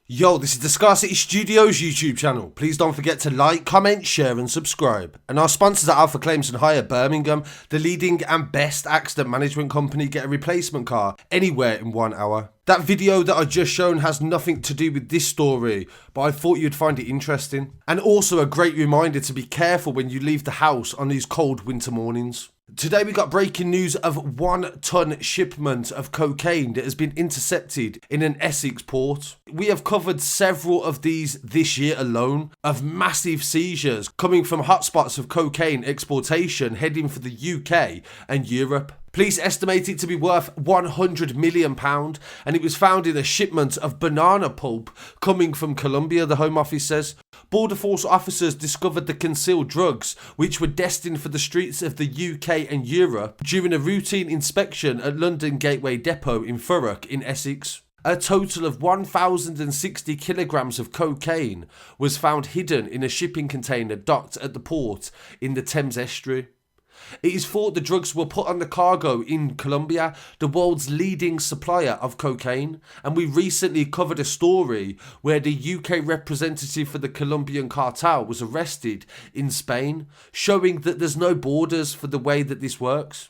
Yo, this is the Scarcity Studios YouTube channel. Please don't forget to like, comment, share and subscribe. And our sponsors are Alpha Claims and Hire Birmingham, the leading and best accident management company. Get a replacement car anywhere in 1 hour. That video that I just shown has nothing to do with this story, but I thought you'd find it interesting. And also a great reminder to be careful when you leave the house on these cold winter mornings. Today we got breaking news of 1 ton shipment of cocaine that has been intercepted in an Essex port. We have covered several of these this year alone, of massive seizures coming from hotspots of cocaine exportation heading for the UK and Europe. Police estimate it to be worth £100 million, and it was found in a shipment of banana pulp coming from Colombia, the Home Office says. Border Force officers discovered the concealed drugs, which were destined for the streets of the UK and Europe, during a routine inspection at London Gateway Depot in Thurrock in Essex. A total of 1,060 kilograms of cocaine was found hidden in a shipping container docked at the port in the Thames Estuary. It is thought the drugs were put on the cargo in Colombia, the world's leading supplier of cocaine, and we recently covered a story where the UK representative for the Colombian cartel was arrested in Spain, showing that there's no borders for the way that this works.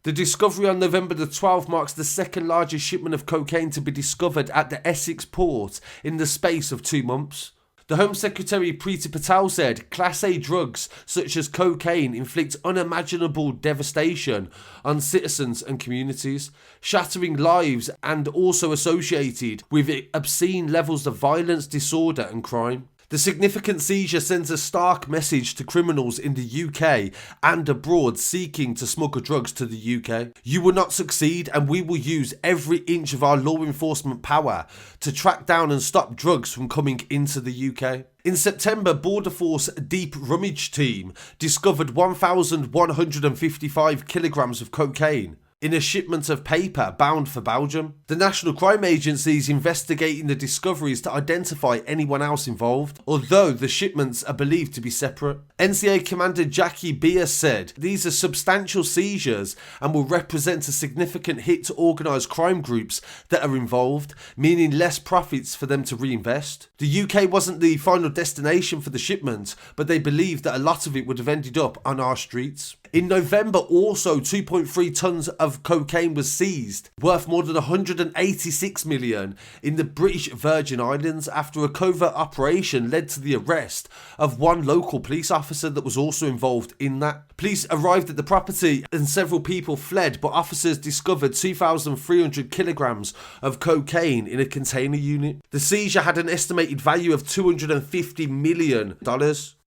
The discovery on November the 12th marks the second largest shipment of cocaine to be discovered at the Essex port in the space of 2 months. The Home Secretary Priti Patel said Class A drugs such as cocaine inflict unimaginable devastation on citizens and communities, shattering lives and also associated with obscene levels of violence, disorder and crime. The significant seizure sends a stark message to criminals in the UK and abroad seeking to smuggle drugs to the UK. You will not succeed, and we will use every inch of our law enforcement power to track down and stop drugs from coming into the UK. In September, Border Force Deep Rummage Team discovered 1,155 kilograms of cocaine in a shipment of paper bound for Belgium. The National Crime Agency is investigating the discoveries to identify anyone else involved, although the shipments are believed to be separate. NCA Commander Jackie Beer said, "These are substantial seizures and will represent a significant hit to organised crime groups that are involved, meaning less profits for them to reinvest." The UK wasn't the final destination for the shipment, but they believe that a lot of it would have ended up on our streets. In November also, 2.3 tonnes of cocaine was seized, worth more than 186 million in the British Virgin Islands after a covert operation led to the arrest of one local police officer that was also involved in that. Police arrived at the property and several people fled, but officers discovered 2,300 kilograms of cocaine in a container unit. The seizure had an estimated value of $250 million.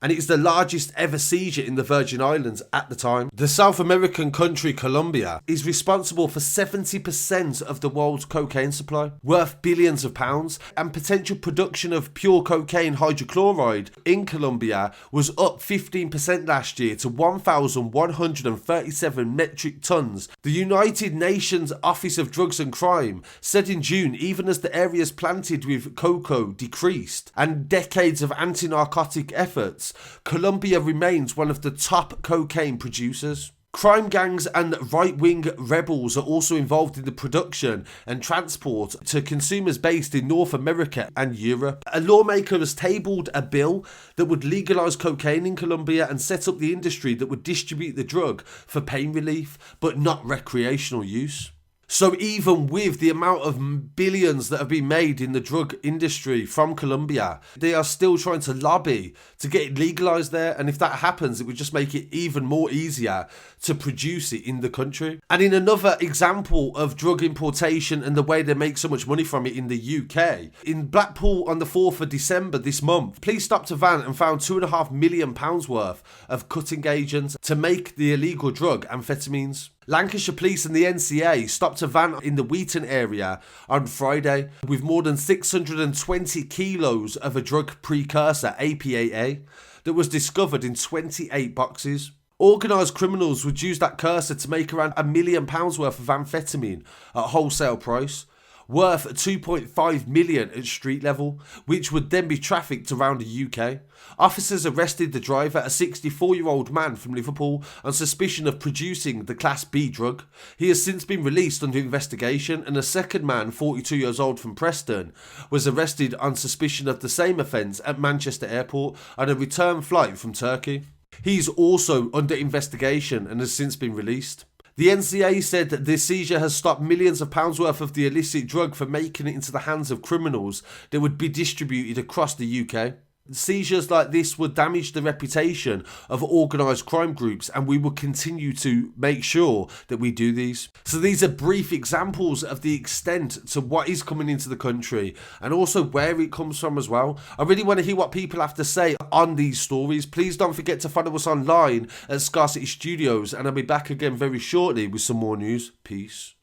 And it is the largest ever seizure in the Virgin Islands at the time. The South American country Colombia is responsible for 70% of the world's cocaine supply, worth billions of pounds, and potential production of pure cocaine hydrochloride in Colombia was up 15% last year to 1,137 metric tons. The United Nations Office of Drugs and Crime said in June, even as the areas planted with cocoa decreased and decades of anti-narcotic efforts, Colombia remains one of the top cocaine producers. Crime gangs and right-wing rebels are also involved in the production and transport to consumers based in North America and Europe. A lawmaker has tabled a bill that would legalise cocaine in Colombia and set up the industry that would distribute the drug for pain relief, but not recreational use. So even with the amount of billions that have been made in the drug industry from Colombia, they are still trying to lobby to get it legalised there. And if that happens, it would just make it even more easier to produce it in the country. And in another example of drug importation and the way they make so much money from it in the UK, in Blackpool on the 4th of December this month, police stopped a van and found £2.5 million worth of cutting agents to make the illegal drug Amphetamines. Lancashire Police and the NCA stopped a van in the Wheaton area on Friday with more than 620 kilos of a drug precursor, APAA, that was discovered in 28 boxes. Organised criminals would use that cursor to make around £1 million worth of amphetamine at wholesale price. worth 2.5 million at street level, which would then be trafficked around the UK. Officers arrested the driver, a 64-year-old man from Liverpool, on suspicion of producing the Class B drug. He has since been released under investigation, and a second man, 42 years old from Preston, was arrested on suspicion of the same offence at Manchester Airport on a return flight from Turkey. He's also under investigation and has since been released. The NCA said that this seizure has stopped millions of pounds worth of the illicit drug from making it into the hands of criminals that would be distributed across the UK. Seizures like this would damage the reputation of organised crime groups, and we will continue to make sure that we do these. So these are brief examples of the extent to what is coming into the country and also where it comes from as well. I really want to hear what people have to say on these stories. Please don't forget to follow us online at Scarcity Studios, and I'll be back again very shortly with some more news. Peace.